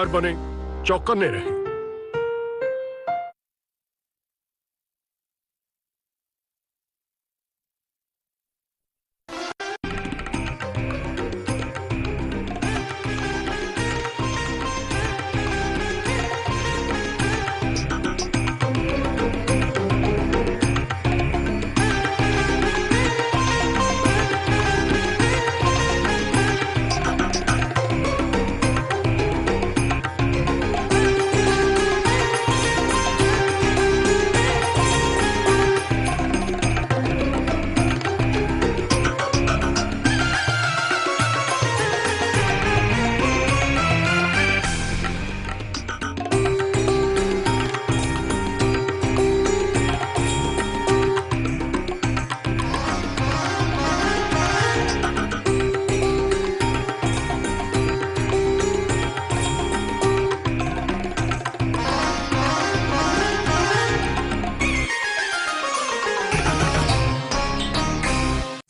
बने, चौकन्ने रहे।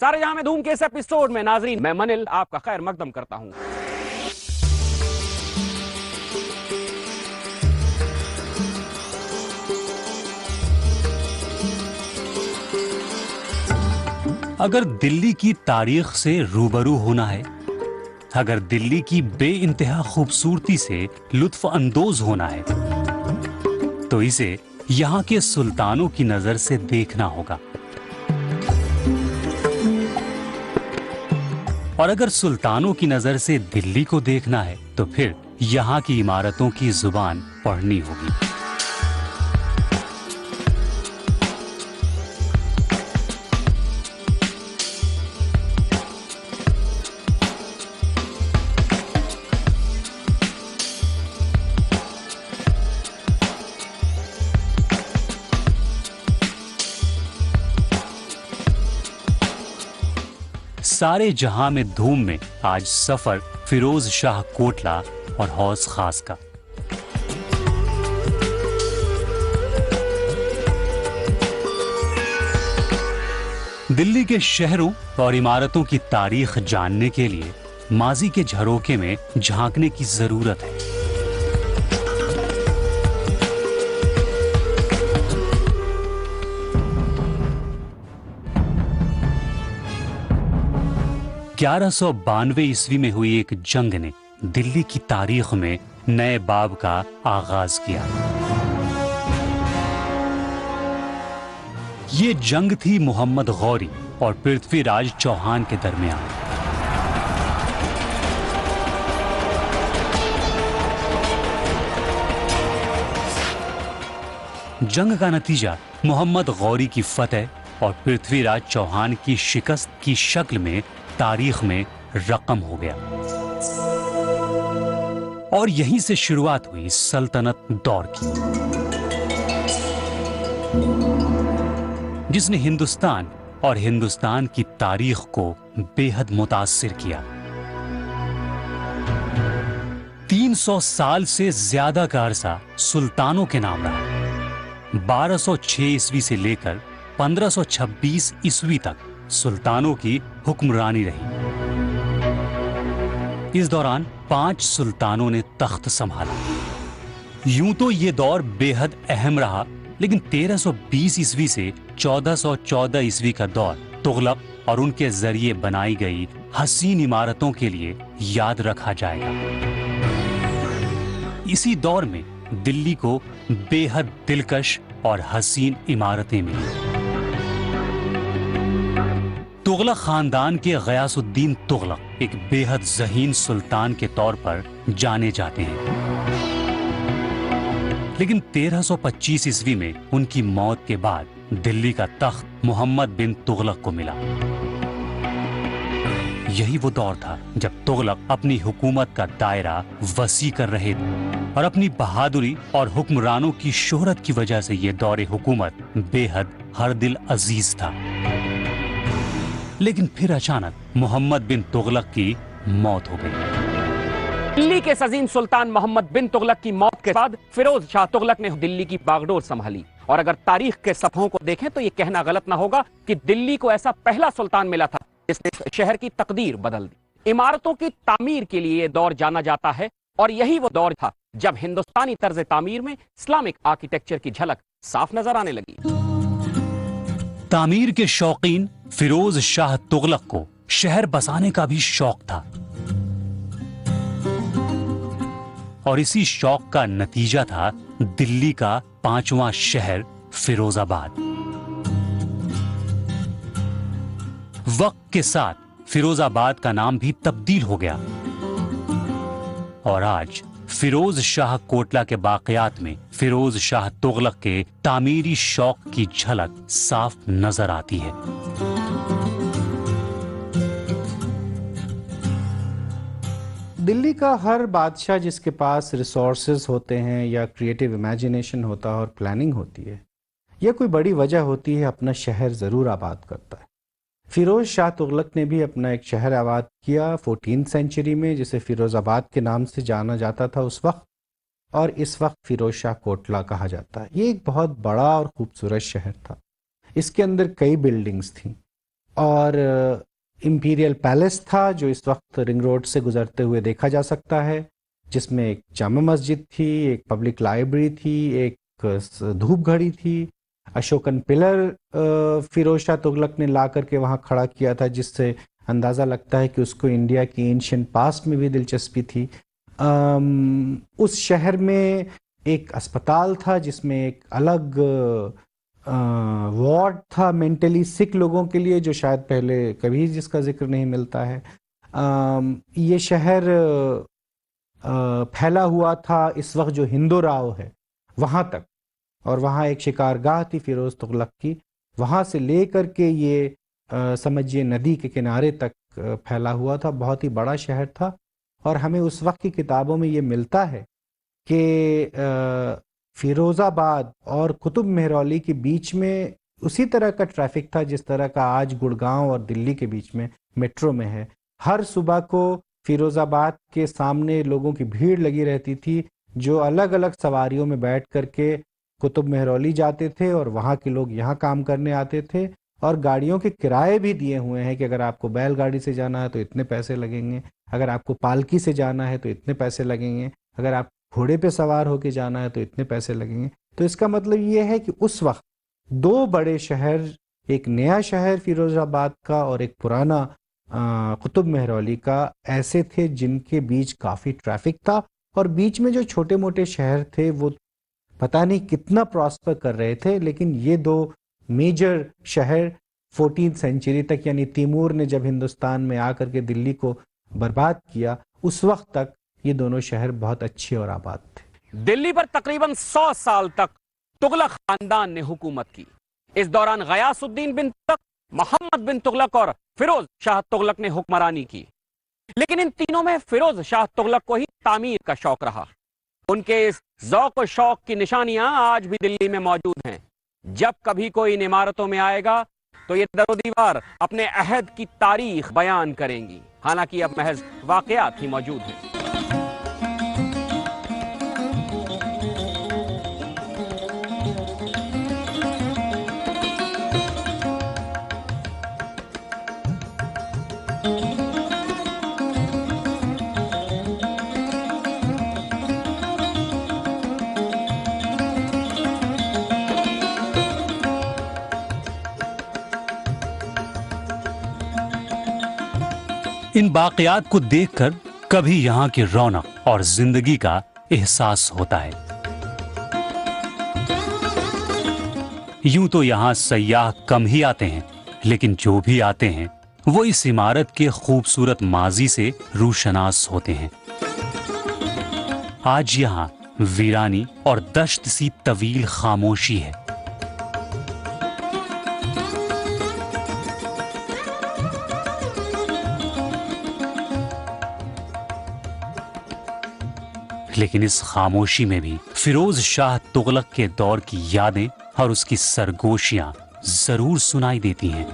सारे जहां में धूम के इस एपिसोड में नाजरीन मैं मनिल आपका खैर मकदम करता हूं। अगर दिल्ली की तारीख से रूबरू होना है, अगर दिल्ली की बेइंतहा खूबसूरती से लुत्फ अंदोज होना है, तो इसे यहाँ के सुल्तानों की नजर से देखना होगा। और अगर सुल्तानों की नजर से दिल्ली को देखना है, तो फिर यहाँ की इमारतों की जुबान पढ़नी होगी। सारे जहां में धूम में आज सफर फिरोज शाह कोटला और हौस खास का। दिल्ली के शहरों और इमारतों की तारीख जानने के लिए माजी के झरोखे में झांकने की जरूरत है। ईस्वी में हुई एक जंग ने दिल्ली की तारीख में नए बाब का आगाज किया। ये जंग थी मोहम्मद गौरी और पृथ्वीराज चौहान के दरमियान। जंग का नतीजा मोहम्मद गौरी की फतह और पृथ्वीराज चौहान की शिकस्त की शक्ल में तारीख में रकम हो गया। और यहीं से शुरुआत हुई सल्तनत दौर की, जिसने हिंदुस्तान और हिंदुस्तान की तारीख को बेहद मुतासिर किया। 300 साल से ज्यादा का अरसा सुल्तानों के नाम रहा। 1206 ईस्वी से लेकर 1526 ईस्वी तक सुल्तानों की हुक्मरानी रही। इस दौरान 5 सुल्तानों ने तख्त संभाला। यूं तो ये दौर बेहद अहम रहा, लेकिन 1320 ईस्वी से 1414 ईस्वी का दौर तुगलक और उनके जरिए बनाई गई हसीन इमारतों के लिए याद रखा जाएगा। इसी दौर में दिल्ली को बेहद दिलकश और हसीन इमारतें मिली। तुगलक खानदान के गयासुद्दीन तुगलक एक बेहद ज़हीन सुल्तान के तौर पर जाने जाते हैं, लेकिन 1325 ईस्वी में उनकी मौत के बाद दिल्ली का तख्त मोहम्मद बिन तुगलक को मिला। यही वो दौर था जब तुगलक अपनी हुकूमत का दायरा वसी कर रहे थे और अपनी बहादुरी और हुक्मरानों की शोहरत की वजह से ये दौरे हुकूमत बेहद हर दिल अजीज था। लेकिन फिर अचानक मोहम्मद बिन तुगलक की मौत हो गई। दिल्ली के सजीन सुल्तान मोहम्मद बिन तुगलक की मौत के बाद फिरोज शाह तुगलक ने दिल्ली की बागडोर संभाली। और अगर तारीख के सफ़ों को देखें तो ये कहना गलत ना होगा कि दिल्ली को ऐसा पहला सुल्तान मिला था जिसने शहर की तकदीर बदल दी। इमारतों की तामीर के लिए यह दौर जाना जाता है और यही वो दौर था जब हिंदुस्तानी तर्ज तामीर में इस्लामिक आर्किटेक्चर की झलक साफ नजर आने लगी। तामीर के शौकीन फिरोज शाह तुगलक को शहर बसाने का भी शौक था और इसी शौक का नतीजा था दिल्ली का 5वां शहर फिरोजाबाद। वक्त के साथ फिरोजाबाद का नाम भी तब्दील हो गया और आज फिरोज शाह कोटला के बाक़ियात में फिरोज शाह तुगलक के तामीरी शौक की झलक साफ नजर आती है। दिल्ली का हर बादशाह जिसके पास रिसोर्सेज होते हैं या क्रिएटिव इमेजिनेशन होता है और प्लानिंग होती है या कोई बड़ी वजह होती है, अपना शहर ज़रूर आबाद करता है। फिरोज शाह तुगलक ने भी अपना एक शहर आबाद किया 14वीं सेंचुरी में, जिसे फिरोज़ाबाद के नाम से जाना जाता था उस वक्त, और इस वक्त फिरोज शाह कोटला कहा जाता है। ये एक बहुत बड़ा और ख़ूबसूरत शहर था। इसके अंदर कई बिल्डिंग्स थीं और इंपीरियल पैलेस था जो इस वक्त रिंग रोड से गुजरते हुए देखा जा सकता है, जिसमें एक जामा मस्जिद थी, एक पब्लिक लाइब्रेरी थी, एक धूप घड़ी थी। अशोकन पिलर फिरोज शाह तुगलक ने ला करके वहाँ खड़ा किया था, जिससे अंदाज़ा लगता है कि उसको इंडिया की एंशिएंट पास्ट में भी दिलचस्पी थी। उस शहर में एक अस्पताल था जिसमें एक अलग वार्ड था मेंटली सिक लोगों के लिए, जो शायद पहले कभी जिसका जिक्र नहीं मिलता है। ये शहर फैला हुआ था इस वक्त जो हिंदोराव है वहाँ तक, और वहाँ एक शिकारगाह थी फिरोज तुगलक की। वहाँ से ले कर के ये समझिए नदी के किनारे तक फैला हुआ था। बहुत ही बड़ा शहर था और हमें उस वक्त की किताबों में ये मिलता है कि फिरोज़ाबाद और कुतुब मेहरौली के बीच में उसी तरह का ट्रैफिक था जिस तरह का आज गुड़गांव और दिल्ली के बीच में मेट्रो में है। हर सुबह को फिरोज़ाबाद के सामने लोगों की भीड़ लगी रहती थी, जो अलग अलग सवारियों में बैठ करके कुतुब मेहरौली जाते थे और वहाँ के लोग यहाँ काम करने आते थे। और गाड़ियों के किराए भी दिए हुए हैं कि अगर आपको बैलगाड़ी से जाना है तो इतने पैसे लगेंगे, अगर आपको पालकी से जाना है तो इतने पैसे लगेंगे, अगर आप घोड़े पे सवार होके जाना है तो इतने पैसे लगेंगे। तो इसका मतलब ये है कि उस वक्त दो बड़े शहर, एक नया शहर फिरोजाबाद का और एक पुराना कुतुब मेहरौली का, ऐसे थे जिनके बीच काफ़ी ट्रैफिक था और बीच में जो छोटे मोटे शहर थे वो पता नहीं कितना प्रॉस्पर कर रहे थे। लेकिन ये दो मेजर शहर 14वीं सेंचुरी तक, यानी तैमूर ने जब हिंदुस्तान में आकर के दिल्ली को बर्बाद किया, उस वक्त तक ये दोनों शहर बहुत अच्छे और आबाद थे। दिल्ली पर तकरीबन 100 साल तक तुगलक खानदान ने हुकूमत की। इस दौरान गयासुद्दीन बिन तुगलक, मोहम्मद बिन तुगलक और फिरोज शाह तुगलक ने हुक्मरानी की। लेकिन इन तीनों में फिरोज शाह तुगलक को ही तामीर का शौक रहा। उनके इस ज़ौक़ और शौक की निशानियां आज भी दिल्ली में मौजूद हैं। जब कभी कोई इन इमारतों में आएगा तो ये दरो दीवार अपने अहद की तारीख बयान करेंगी, हालांकि अब महज वाक़यात ही मौजूद हैं। इन बाक़ियात को देखकर कभी यहाँ की रौनक और जिंदगी का एहसास होता है। यूं तो यहाँ सयाह कम ही आते हैं, लेकिन जो भी आते हैं वो इस इमारत के खूबसूरत माजी से रूशनास होते हैं। आज यहाँ वीरानी और दश्त सी तवील खामोशी है। लेकिन इस खामोशी में भी फिरोज शाह तुगलक के दौर की यादें और उसकी सरगोशियां जरूर सुनाई देती हैं।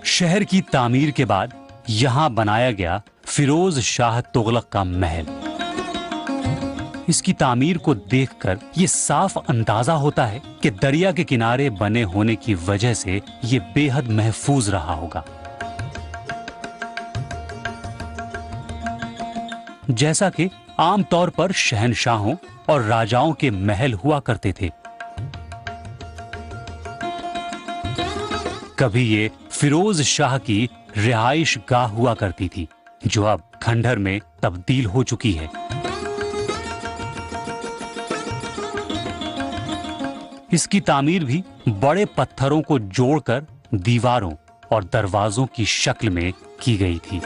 शहर की तामीर के बाद यहां बनाया गया फिरोज शाह तुगलक का महल। इसकी तामीर को देखकर ये साफ अंदाजा होता है कि दरिया के किनारे बने होने की वजह से ये बेहद महफूज रहा होगा। जैसा कि आमतौर पर शहंशाहों और राजाओं के महल हुआ करते थे। कभी ये फिरोज शाह की रिहाइश गाह हुआ करती थी, जो अब खंडहर में तब्दील हो चुकी है। इसकी तामीर भी बड़े पत्थरों को जोड़कर दीवारों और दरवाजों की शक्ल में की गई थी।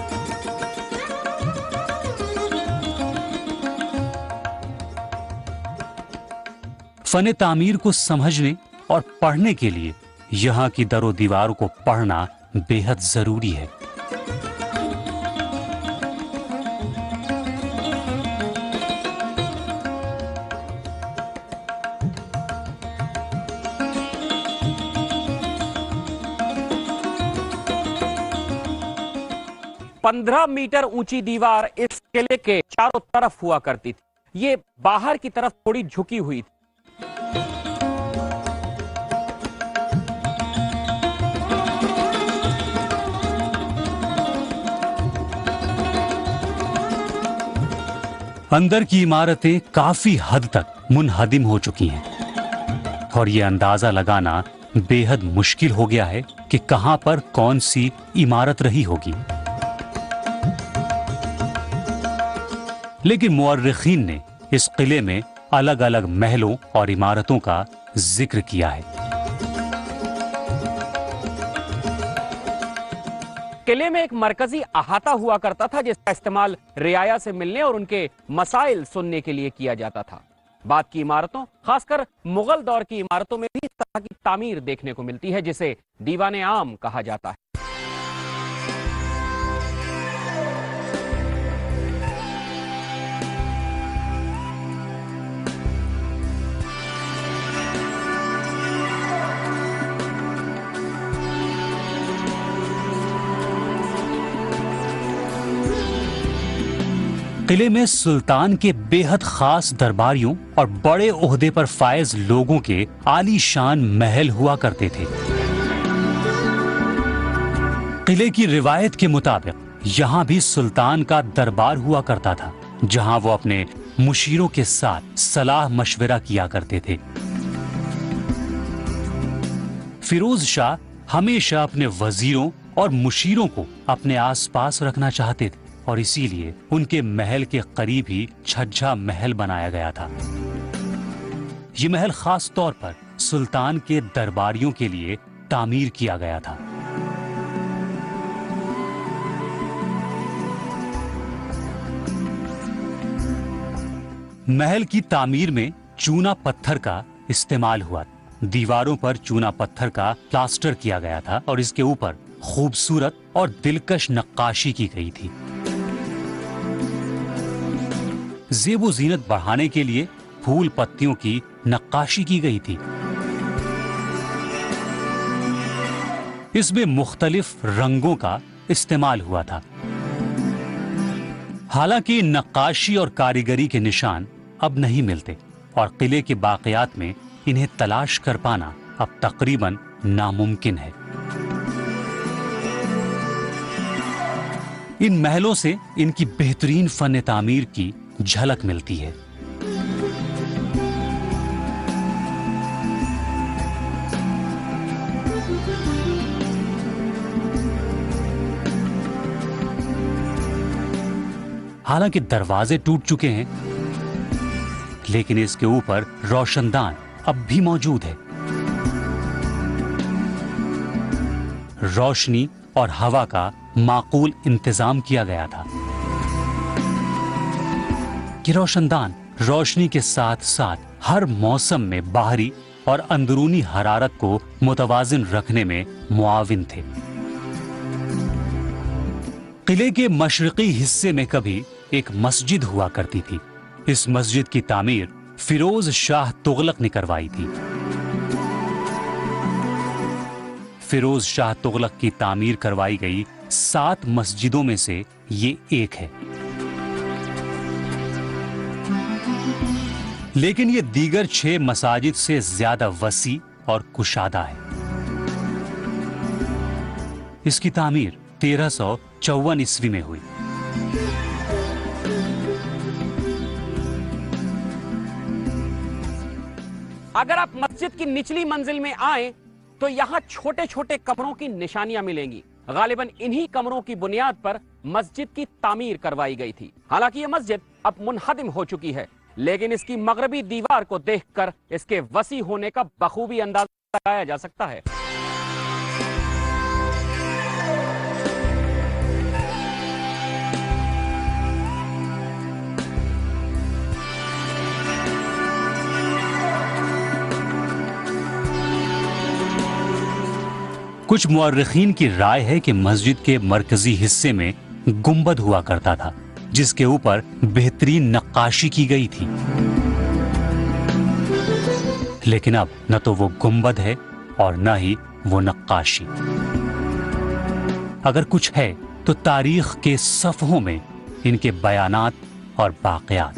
फने तामीर को समझने और पढ़ने के लिए यहां की दरो दीवारों को पढ़ना बेहद जरूरी है। पंद्रह मीटर ऊंची दीवार इस किले के चारों तरफ हुआ करती थी। ये बाहर की तरफ थोड़ी झुकी हुई थी। अंदर की इमारतें काफी हद तक मुनहदिम हो चुकी हैं और ये अंदाजा लगाना बेहद मुश्किल हो गया है कि कहां पर कौन सी इमारत रही होगी। लेकिन मुअर्रिखीन ने इस किले में अलग अलग महलों और इमारतों का जिक्र किया है। किले में एक मरकजी अहाता हुआ करता था, जिसका इस्तेमाल रियाया से मिलने और उनके मसाइल सुनने के लिए किया जाता था। बाद की इमारतों, खासकर मुगल दौर की इमारतों में भी इस तरह की तामीर देखने को मिलती है, जिसे दीवाने आम कहा जाता है। किले में सुल्तान के बेहद खास दरबारियों और बड़े ओहदे पर फायज लोगों के आलीशान महल हुआ करते थे। किले की रिवायत के मुताबिक यहाँ भी सुल्तान का दरबार हुआ करता था, जहाँ वो अपने मुशीरों के साथ सलाह मशवरा किया करते थे। फिरोज शाह हमेशा अपने वजीरों और मुशीरों को अपने आसपास रखना चाहते थे और इसीलिए उनके महल के करीब ही छज्जा महल बनाया गया था। ये महल खास तौर पर सुल्तान के दरबारियों के लिए तामीर किया गया था। महल की तामीर में चूना पत्थर का इस्तेमाल हुआ। दीवारों पर चूना पत्थर का प्लास्टर किया गया था और इसके ऊपर खूबसूरत और दिलकश नक्काशी की गई थी। ज़ेबो ज़ीनत बढ़ाने के लिए फूल पत्तियों की नक्काशी की गई थी। इसमें मुख्तलिफ रंगों का इस्तेमाल हुआ था। हालांकि नक्काशी और कारीगरी के निशान अब नहीं मिलते और किले के बाक़ियात में इन्हें तलाश कर पाना अब तकरीबन नामुमकिन है। इन महलों से इनकी बेहतरीन फन तामीर की झलक मिलती है। हालांकि दरवाजे टूट चुके हैं, लेकिन इसके ऊपर रोशनदान अब भी मौजूद है। रोशनी और हवा का माकूल इंतजाम किया गया था। ये रोशनदान रोशनी के साथ साथ हर मौसम में बाहरी और अंदरूनी हरारत को मुतवाजिन रखने में मुआविन थे। किले के मशरिकी हिस्से में कभी एक मस्जिद हुआ करती थी। इस मस्जिद की तामीर फिरोज शाह तुगलक ने करवाई थी। फिरोज शाह तुगलक की तामीर करवाई गई 7 मस्जिदों में से ये एक है। लेकिन ये दीगर 6 मसाजिद से ज्यादा वसी और कुशादा है। इसकी तामीर 1354 ईस्वी में हुई। अगर आप मस्जिद की निचली मंजिल में आए तो यहां छोटे छोटे कमरों की निशानियां मिलेंगी। गालिबन इन्हीं कमरों की बुनियाद पर मस्जिद की तामीर करवाई गई थी। हालांकि यह मस्जिद अब मुनहदिम हो चुकी है, लेकिन इसकी मगरबी दीवार को देखकर इसके वसी होने का बखूबी अंदाजा लगाया जा सकता है। कुछ मुअर्रिखीन की राय है कि मस्जिद के मरकजी हिस्से में गुंबद हुआ करता था, जिसके ऊपर बेहतरीन नक्काशी की गई थी। लेकिन अब न तो वो गुंबद है और न ही वो नक्काशी। अगर कुछ है तो तारीख के सफ़हों में इनके बयानात और बाक़ियात।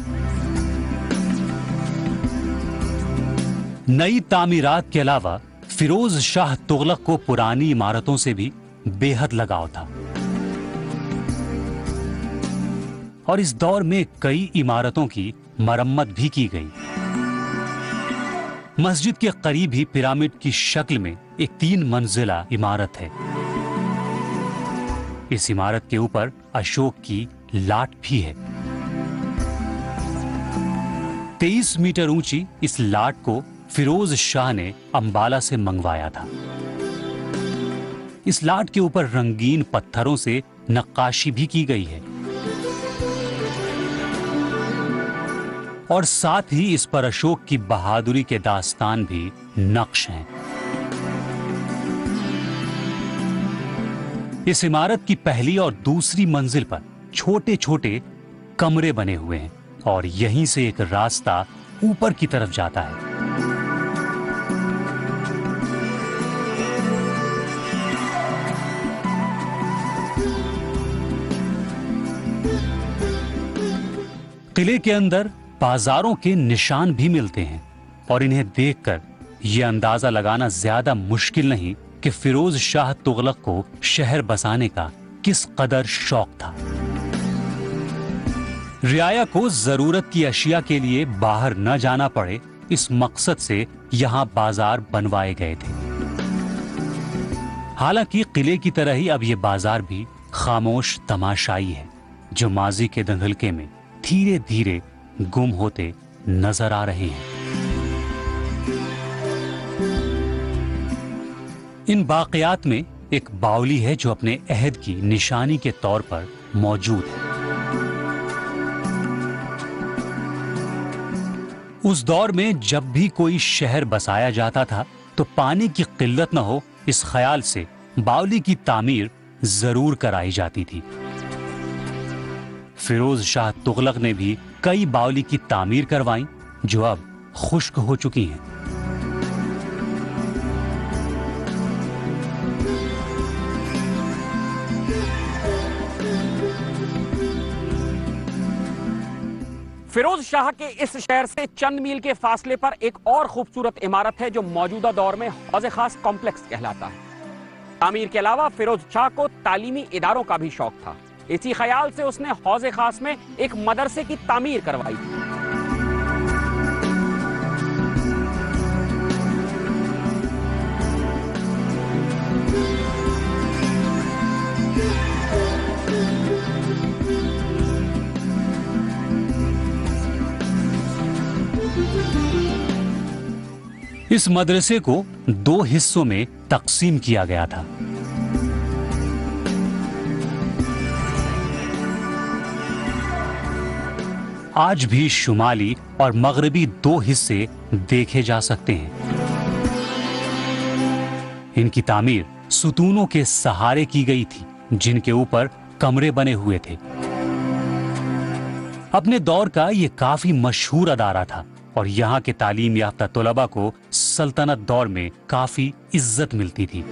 नई तामीरात के अलावा फिरोज शाह तुगलक को पुरानी इमारतों से भी बेहद लगाव था और इस दौर में कई इमारतों की मरम्मत भी की गई। मस्जिद के करीब ही पिरामिड की शक्ल में एक 3 मंजिला इमारत है। इस इमारत के ऊपर अशोक की लाट भी है। 23 मीटर ऊंची इस लाट को फिरोज शाह ने अंबाला से मंगवाया था। इस लाट के ऊपर रंगीन पत्थरों से नक्काशी भी की गई है और साथ ही इस पर अशोक की बहादुरी के दास्तान भी नक्श हैं। इस इमारत की पहली और दूसरी मंजिल पर छोटे छोटे कमरे बने हुए हैं और यहीं से एक रास्ता ऊपर की तरफ जाता है। किले के अंदर बाजारों के निशान भी मिलते हैं और इन्हें देखकर यह अंदाजा लगाना ज्यादा मुश्किल नहीं कि फिरोज शाह तुगलक को शहर बसाने का किस कदर शौक था। रियाया को जरूरत की अशिया के लिए बाहर न जाना पड़े, इस मकसद से यहां बाजार बनवाए गए थे। हालांकि किले की तरह ही अब यह बाजार भी खामोश तमाशाई है, जो माजी के दंगलके में धीरे धीरे गुम होते नजर आ रहे हैं। इन बाक़ियात में एक बावली है जो अपने अहद की निशानी के तौर पर मौजूद है। उस दौर में जब भी कोई शहर बसाया जाता था तो पानी की किल्लत न हो, इस ख्याल से बावली की तामीर जरूर कराई जाती थी। फिरोज शाह तुगलक ने भी कई बावली की तामीर करवाई जो अब खुश्क हो चुकी हैं। फिरोज शाह के इस शहर से चंद मील के फासले पर एक और खूबसूरत इमारत है जो मौजूदा दौर में हौज़े खास कॉम्प्लेक्स कहलाता है। तामीर के अलावा फिरोज शाह को तालीमी इदारों का भी शौक था। इसी ख्याल से उसने हौज़े खास में एक मदरसे की तामीर करवाई थी। इस मदरसे को 2 हिस्सों में तकसीम किया गया था। आज भी शुमाली और मगरबी 2 हिस्से देखे जा सकते हैं। इनकी तामीर सुतूनों के सहारे की गई थी, जिनके ऊपर कमरे बने हुए थे। अपने दौर का यह काफी मशहूर अदारा था और यहाँ के तालीम याफ्ता तलबा को सल्तनत दौर में काफी इज्जत मिलती थी।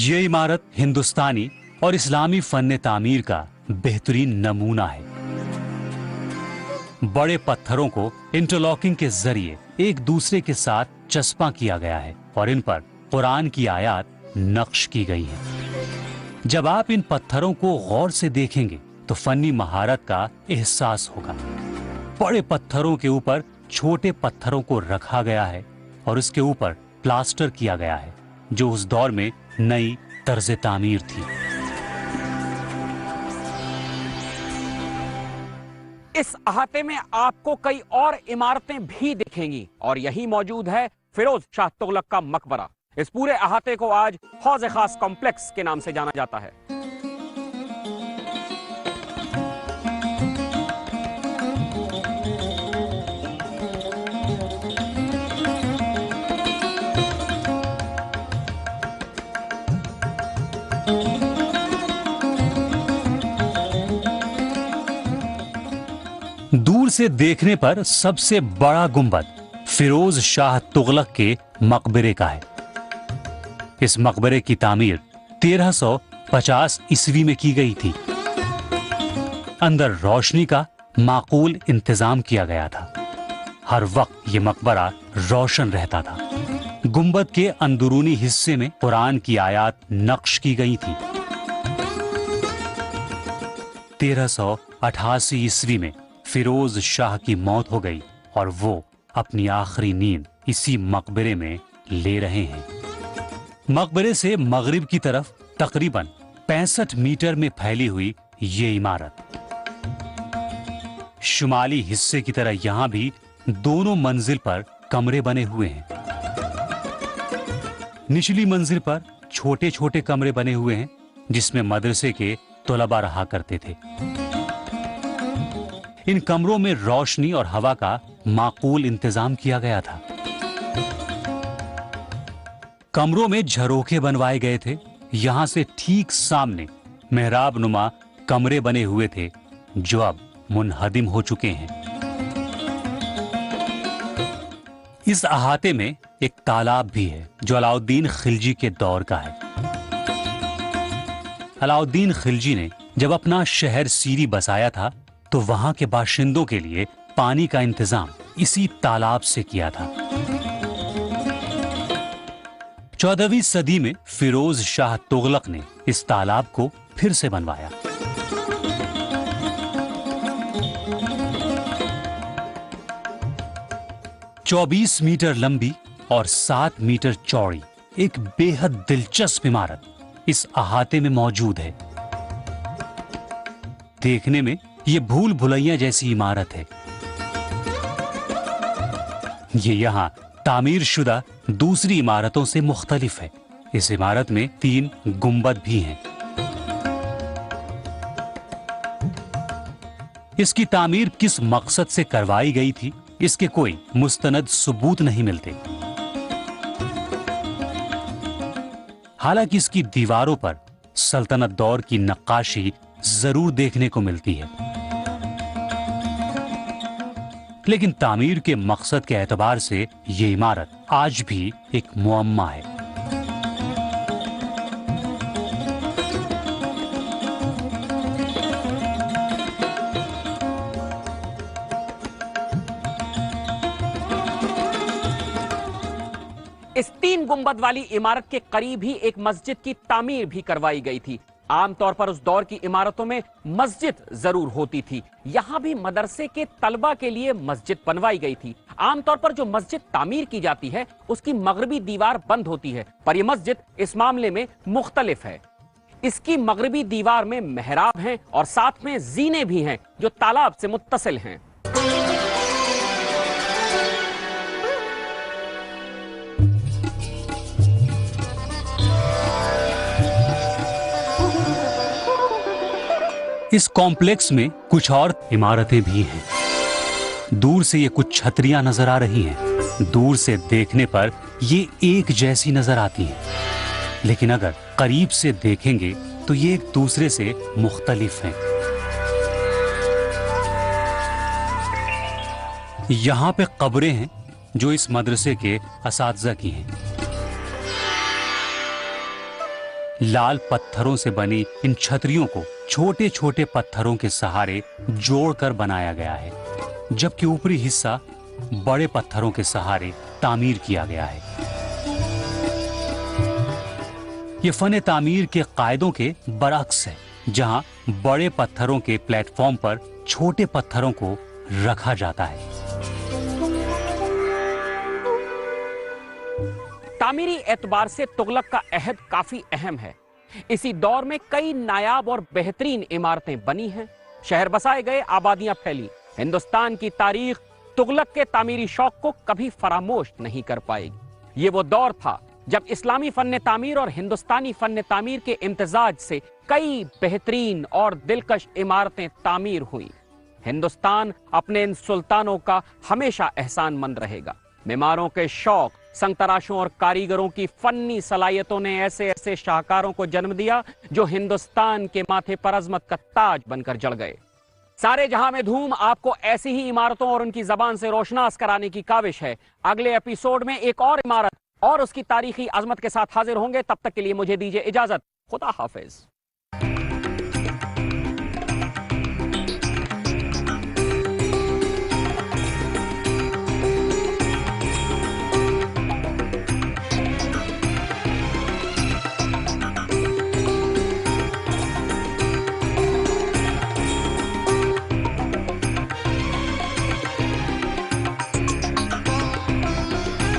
ये इमारत हिंदुस्तानी और इस्लामी फन तामीर का बेहतरीन नमूना है। बड़े पत्थरों को इंटरलॉकिंग के जरिए एक दूसरे के साथ चस्पा किया गया है और इन पर कुरान की आयत नक्श की गई है। जब आप इन पत्थरों को गौर से देखेंगे तो फनी महारत का एहसास होगा। बड़े पत्थरों के ऊपर छोटे पत्थरों को रखा गया है और इसके ऊपर प्लास्टर किया गया है, जो उस दौर में नई तर्ज तामीर थी। इस अहाते में आपको कई और इमारतें भी दिखेंगी और यही मौजूद है फिरोज शाह तुगलक का मकबरा। इस पूरे अहाते को आज हौज़ खास कॉम्प्लेक्स के नाम से जाना जाता है। दूर से देखने पर सबसे बड़ा गुंबद फिरोज शाह तुगलक के मकबरे का है। इस मकबरे की तामीर 1350 ईस्वी में की गई थी। अंदर रोशनी का माकूल इंतजाम किया गया था। हर वक्त ये मकबरा रोशन रहता था। गुंबद के अंदरूनी हिस्से में कुरान की आयत नक्श की गई थी। 1388 ईस्वी में फिरोज शाह की मौत हो गई और वो अपनी आखिरी नींद इसी मकबरे में ले रहे हैं। मकबरे से मगरिब की तरफ तकरीबन 65 मीटर में फैली हुई ये इमारत, शुमाली हिस्से की तरह यहां भी दोनों मंजिल पर कमरे बने हुए हैं। निचली मंजिल पर छोटे छोटे कमरे बने हुए हैं जिसमें मदरसे के तलबा रहा करते थे। इन कमरों में रोशनी और हवा का माकूल इंतजाम किया गया था। कमरों में झरोखे बनवाए गए थे। यहां से ठीक सामने मेहराब नुमा कमरे बने हुए थे जो अब मुनहदिम हो चुके हैं। इस अहाते में एक तालाब भी है जो अलाउद्दीन खिलजी के दौर का है। अलाउद्दीन खिलजी ने जब अपना शहर सीरी बसाया था तो वहां के बाशिंदों के लिए पानी का इंतजाम इसी तालाब से किया था। 14वीं सदी में फिरोज शाह तुगलक ने इस तालाब को फिर से बनवाया। चौबीस मीटर लंबी और 7 मीटर चौड़ी एक बेहद दिलचस्प इमारत इस अहाते में मौजूद है। देखने में ये भूल भुलैया जैसी इमारत है। ये यहां तामीर शुदा दूसरी इमारतों से मुख्तलिफ है। इस इमारत में 3 गुंबद भी हैं। इसकी तामीर किस मकसद से करवाई गई थी, इसके कोई मुस्तनद सबूत नहीं मिलते। हालांकि इसकी दीवारों पर सल्तनत दौर की नक्काशी जरूर देखने को मिलती है, लेकिन तामीर के मकसद के एतबार से ये इमारत आज भी एक मुअम्मा है। इस 3 गुंबद वाली इमारत के करीब ही एक मस्जिद की तामीर भी करवाई गई थी। आमतौर पर उस दौर की इमारतों में मस्जिद जरूर होती थी। यहां भी मदरसे के तलबा के लिए मस्जिद बनवाई गई थी। आमतौर पर जो मस्जिद तामीर की जाती है उसकी मगरबी दीवार बंद होती है, पर यह मस्जिद इस मामले में मुख्तलिफ है। इसकी मगरबी दीवार में मेहराब हैं और साथ में जीने भी हैं जो तालाब से मुत्तसिल हैं। इस कॉम्प्लेक्स में कुछ और इमारतें भी हैं। दूर से ये कुछ छतरियां नजर आ रही हैं। दूर से देखने पर ये एक जैसी नजर आती हैं, लेकिन अगर करीब से देखेंगे तो ये एक दूसरे से मुख्तलिफ हैं। यहां पे कब्रें हैं जो इस मदरसे के असातिज़ा की हैं। लाल पत्थरों से बनी इन छतरियों को छोटे छोटे पत्थरों के सहारे जोड़कर बनाया गया है। जबकि ऊपरी हिस्सा बड़े पत्थरों के सहारे तामीर किया गया है। यह फन तामीर के कायदों के बरअक्स है, जहां बड़े पत्थरों के प्लेटफॉर्म पर छोटे पत्थरों को रखा जाता है। तामीरी एतबार से तुगलक का अहद काफी अहम है। इसी दौर में कई नायाब और बेहतरीन इमारतें बनी हैं, शहर बसाए गए, आबादियां फैली। हिंदुस्तान की तारीख तुगलक के तामीरी शौक को कभी फरामोश नहीं कर पाएगी। ये वो दौर था जब इस्लामी फन तामीर और हिंदुस्तानी फन तामीर के इम्तिजाज से कई बेहतरीन और दिलकश इमारतें तामीर हुई। हिंदुस्तान अपने इन सुल्तानों का हमेशा एहसानमंद रहेगा। मेमारों के शौक, संगतराशों और कारीगरों की फन्नी सलाहियतों ने ऐसे ऐसे शाहकारों को जन्म दिया जो हिंदुस्तान के माथे पर अजमत का ताज बनकर जड़ गए। सारे जहां में धूम आपको ऐसी ही इमारतों और उनकी जबान से रोशनास कराने की काविश है। अगले एपिसोड में एक और इमारत और उसकी तारीखी अजमत के साथ हाजिर होंगे। तब तक के लिए मुझे दीजिए इजाजत। खुदा हाफिज।